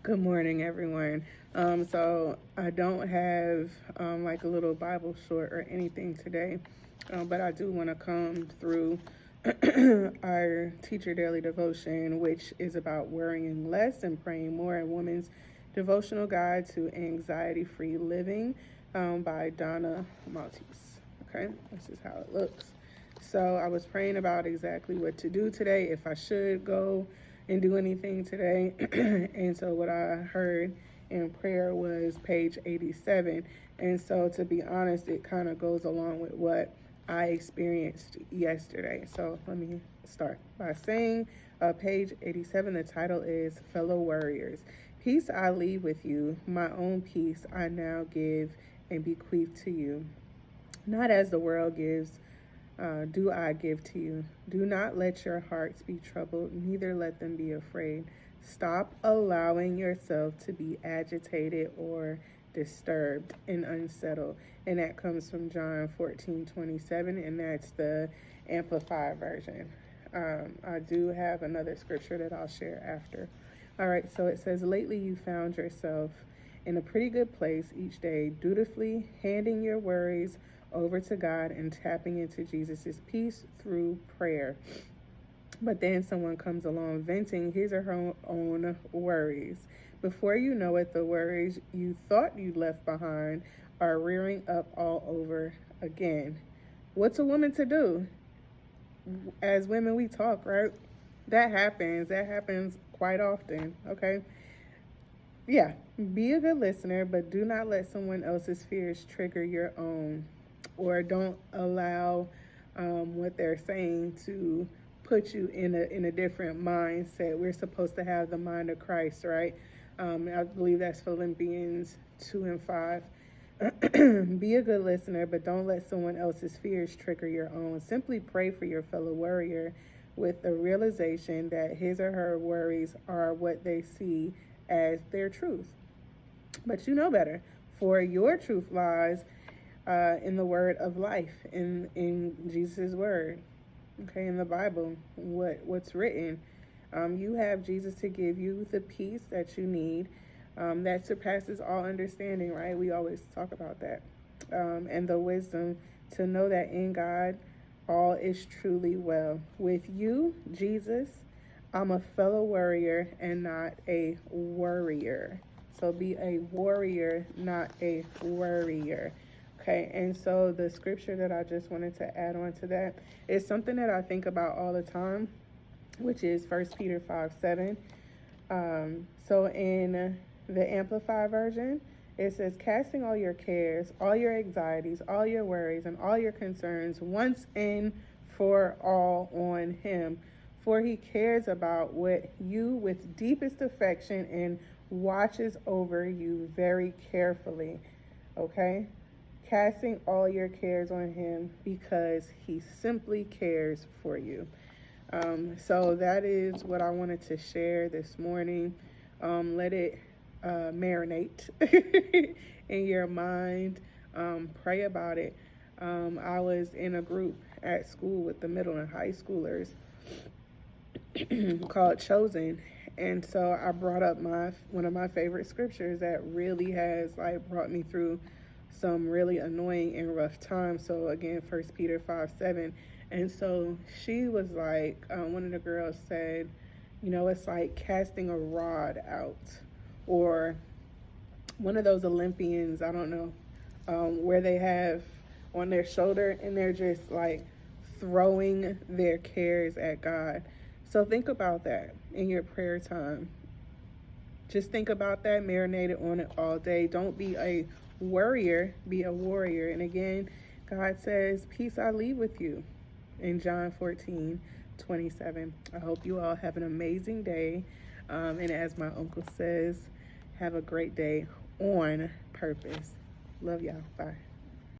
Good morning, everyone. So I don't have like a little Bible short or anything today, but I do want to come through our Teacher Daily Devotion, which is about worrying less and praying more, a woman's devotional guide to anxiety-free living by Donna Maltese. Okay, this is how it looks. So I was praying about exactly what to do today, if I should go and do anything today. And so what I heard in prayer was page 87. And so to be honest, it kind of goes along with what I experienced yesterday. So let me start by saying page 87, the title is Fellow Worriers. Peace I leave with you, my own peace I now give and bequeath to you. Not as the world gives, do I give to you. Do not let your hearts be troubled, neither let them be afraid. Stop allowing yourself to be agitated or disturbed and unsettled. And that comes from John 14:27, and that's the Amplified version. I do have another scripture that I'll share after. All right, so it says, lately you found yourself in a pretty good place each day, dutifully handing your worries over to God and tapping into Jesus's peace through prayer. But then someone comes along venting his or her own worries. Before you know it, the worries you thought you left behind are rearing up all over again. What's a woman to do? As women, we talk, right? That happens quite often, okay? Yeah, be a good listener, but do not let someone else's fears trigger your own, or don't allow what they're saying to put you in a different mindset. We're supposed to have the mind of Christ, right? I believe that's Philippians 2:5. Be a good listener, but don't let someone else's fears trigger your own. Simply pray for your fellow worrier with the realization that his or her worries are what they see as their truth. But you know better, for your truth lies in the word of life, in Jesus' word, okay, in the Bible, what's written. You have Jesus to give you the peace that you need, that surpasses all understanding, right? We always talk about that. And the wisdom to know that in God, all is truly well. With you, Jesus, I'm a fellow worrier and not a worrier. So be a warrior, not a worrier. Okay, and so the scripture that I just wanted to add on to that is something that I think about all the time, which is 1 Peter 5:7. So in the Amplified version, it says, casting all your cares, all your anxieties, all your worries, and all your concerns once and for all on him. For he cares about what you with deepest affection and watches over you very carefully. Okay? Casting all your cares on him because he simply cares for you. So that is what I wanted to share this morning. Let it marinate in your mind. Pray about it. I was in a group at school with the middle and high schoolers called Chosen, and so I brought up one of my favorite scriptures that really has brought me through some really annoying and rough times. So again, 1 Peter 5:7. And so she was like, one of the girls said, it's like casting a rod out, or one of those Olympians, I don't know, where they have on their shoulder and they're just like throwing their cares at God. So think about that in your prayer time. Just think about that, marinate it on it all day. Don't be a worrier, be a warrior. And again, God says, peace I leave with you in John 14:27. I hope you all have an amazing day. And as my uncle says, have a great day on purpose. Love y'all. Bye.